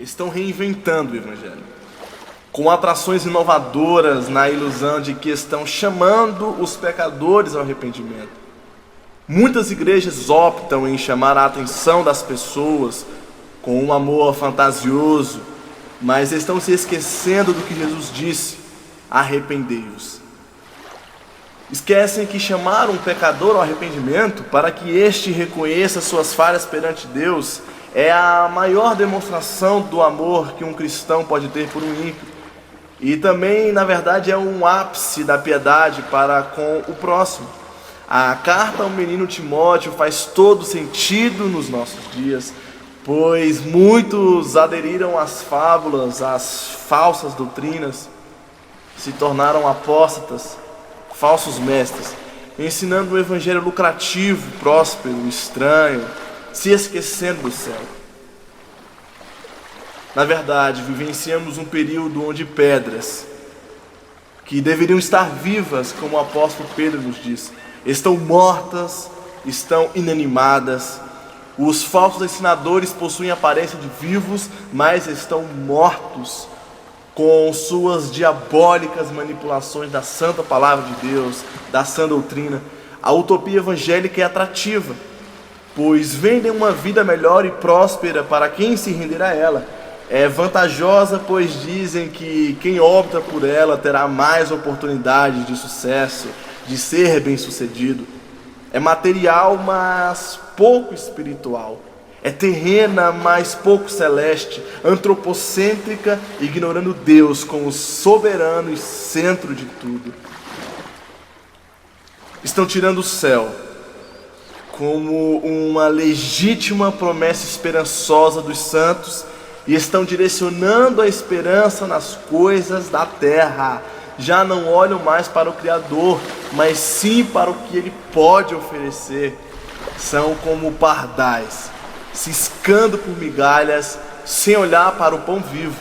estão reinventando o Evangelho, com atrações inovadoras na ilusão de que estão chamando os pecadores ao arrependimento. Muitas igrejas optam em chamar a atenção das pessoas com um amor fantasioso, mas estão se esquecendo do que Jesus disse: arrependei-vos. Esquecem que chamar um pecador ao arrependimento para que este reconheça suas falhas perante Deus é a maior demonstração do amor que um cristão pode ter por um ímpio. E também, na verdade, é um ápice da piedade para com o próximo. A carta ao menino Timóteo faz todo sentido nos nossos dias, pois muitos aderiram às fábulas, às falsas doutrinas, se tornaram apóstatas, falsos mestres, ensinando um evangelho lucrativo, próspero, estranho, se esquecendo do céu. Na verdade, vivenciamos um período onde pedras, que deveriam estar vivas, como o apóstolo Pedro nos diz, estão mortas, estão inanimadas. Os falsos ensinadores possuem aparência de vivos, mas estão mortos, com suas diabólicas manipulações da santa palavra de Deus, da sã doutrina. A utopia evangélica é atrativa, pois vendem uma vida melhor e próspera para quem se render a ela. É vantajosa, pois dizem que quem opta por ela terá mais oportunidades de sucesso, de ser bem-sucedido. É material, mas pouco espiritual. É terrena, mas pouco celeste, antropocêntrica, ignorando Deus como soberano e centro de tudo. Estão tirando o céu como uma legítima promessa esperançosa dos santos e estão direcionando a esperança nas coisas da terra. Já não olham mais para o Criador, mas sim para o que Ele pode oferecer. São como pardais, ciscando por migalhas, sem olhar para o pão vivo.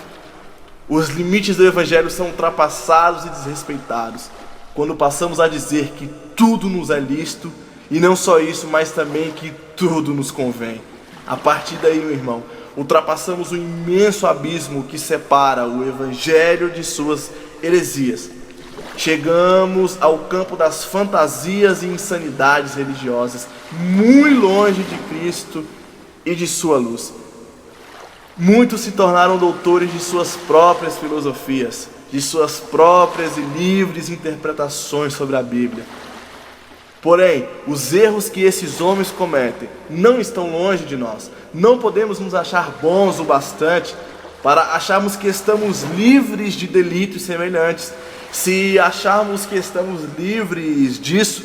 Os limites do Evangelho são ultrapassados e desrespeitados quando passamos a dizer que tudo nos é lícito, e não só isso, mas também que tudo nos convém. A partir daí, meu irmão, ultrapassamos o imenso abismo que separa o Evangelho de suas heresias. Chegamos ao campo das fantasias e insanidades religiosas, muito longe de Cristo e de sua luz. Muitos se tornaram doutores de suas próprias filosofias, de suas próprias e livres interpretações sobre a Bíblia. Porém, os erros que esses homens cometem não estão longe de nós. Não podemos nos achar bons o bastante para acharmos que estamos livres de delitos semelhantes. Se acharmos que estamos livres disso,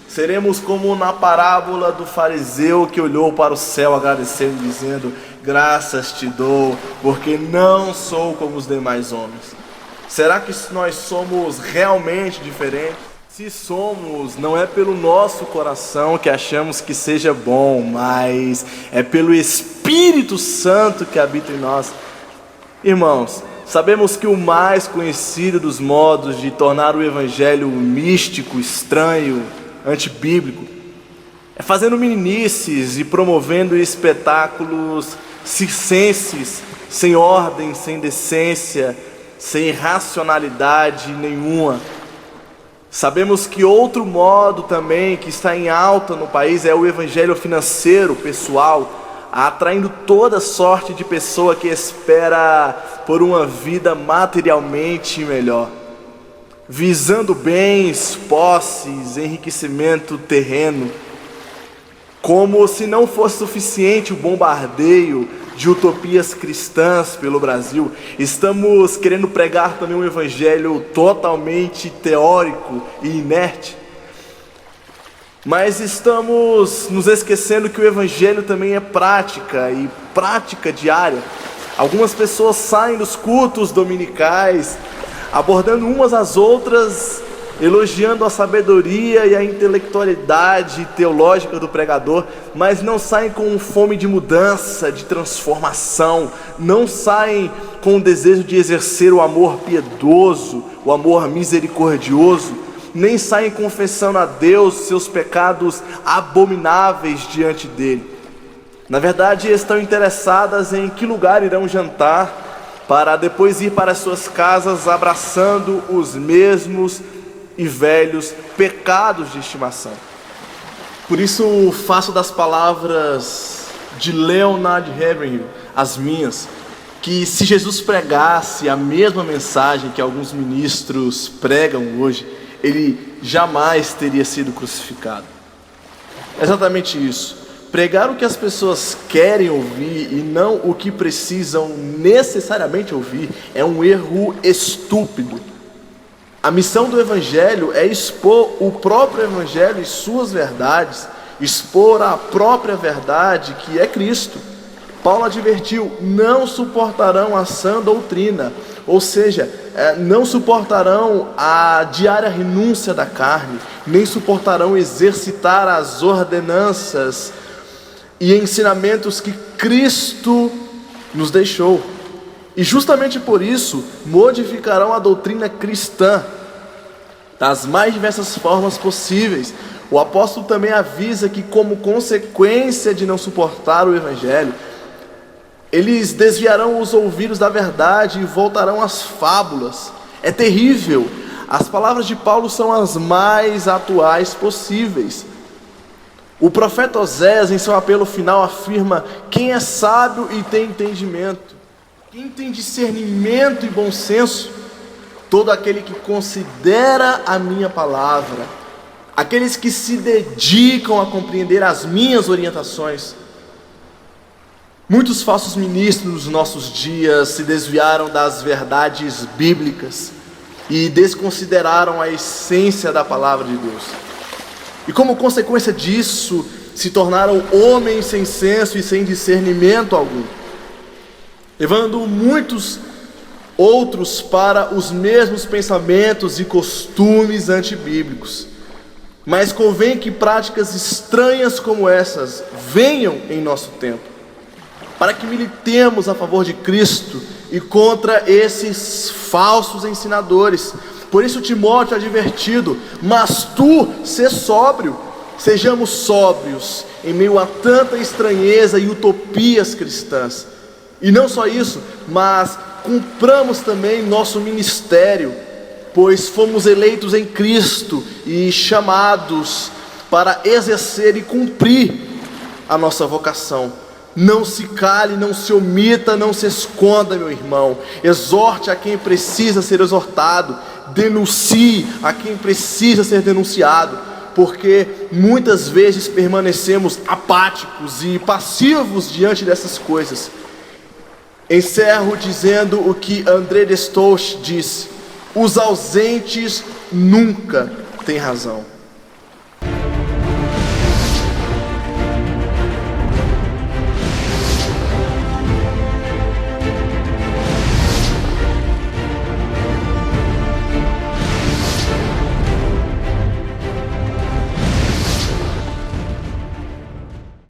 seremos como na parábola do fariseu que olhou para o céu agradecendo, dizendo: graças te dou, porque não sou como os demais homens. Será que nós somos realmente diferentes? Se somos, não é pelo nosso coração que achamos que seja bom, mas é pelo Espírito Santo que habita em nós. Irmãos, sabemos que o mais conhecido dos modos de tornar o Evangelho místico, estranho, antibíblico, é fazendo meninices e promovendo espetáculos circenses, sem ordem, sem decência, sem racionalidade nenhuma. Sabemos que outro modo também que está em alta no país é o evangelho financeiro, pessoal, atraindo toda sorte de pessoa que espera por uma vida materialmente melhor, visando bens, posses, enriquecimento terreno. Como se não fosse suficiente o bombardeio de utopias cristãs pelo Brasil, estamos querendo pregar também um evangelho totalmente teórico e inerte. Mas estamos nos esquecendo que o evangelho também é prática, e prática diária. Algumas pessoas saem dos cultos dominicais, abordando umas às outras, elogiando a sabedoria e a intelectualidade teológica do pregador, mas não saem com fome de mudança, de transformação, não saem com o desejo de exercer o amor piedoso, o amor misericordioso, nem saem confessando a Deus seus pecados abomináveis diante dele. Na verdade, estão interessadas em que lugar irão jantar, para depois ir para as suas casas abraçando os mesmos e velhos pecados de estimação. Por isso faço das palavras de Leonard Ravenhill as minhas, que se Jesus pregasse a mesma mensagem que alguns ministros pregam hoje, ele jamais teria sido crucificado. É exatamente isso. Pregar o que as pessoas querem ouvir e não o que precisam necessariamente ouvir é um erro estúpido. A missão do Evangelho é expor o próprio Evangelho e suas verdades, expor a própria verdade que é Cristo. Paulo advertiu: não suportarão a sã doutrina, ou seja, não suportarão a diária renúncia da carne, nem suportarão exercitar as ordenanças e ensinamentos que Cristo nos deixou. E justamente por isso modificarão a doutrina cristã das mais diversas formas possíveis. O apóstolo também avisa que, como consequência de não suportar o Evangelho, eles desviarão os ouvidos da verdade e voltarão às fábulas. É terrível. As palavras de Paulo são as mais atuais possíveis. O profeta Oséias, em seu apelo final, afirma: quem é sábio e tem entendimento, quem tem discernimento e bom senso, todo aquele que considera a minha palavra, aqueles que se dedicam a compreender as minhas orientações. Muitos falsos ministros nos nossos dias se desviaram das verdades bíblicas e desconsideraram a essência da palavra de Deus. E como consequência disso, se tornaram homens sem senso e sem discernimento algum, levando muitos outros para os mesmos pensamentos e costumes antibíblicos. Mas convém que práticas estranhas como essas venham em nosso tempo, para que militemos a favor de Cristo e contra esses falsos ensinadores. Por isso Timóteo é advertido: mas tu, sê sóbrio. Sejamos sóbrios em meio a tanta estranheza e utopias cristãs. E não só isso, mas cumpramos também nosso ministério, pois fomos eleitos em Cristo e chamados para exercer e cumprir a nossa vocação. Não se cale, não se omita, não se esconda, meu irmão. Exorte a quem precisa ser exortado, denuncie a quem precisa ser denunciado, porque muitas vezes permanecemos apáticos e passivos diante dessas coisas. Encerro dizendo o que André de Stolz disse: os ausentes nunca têm razão.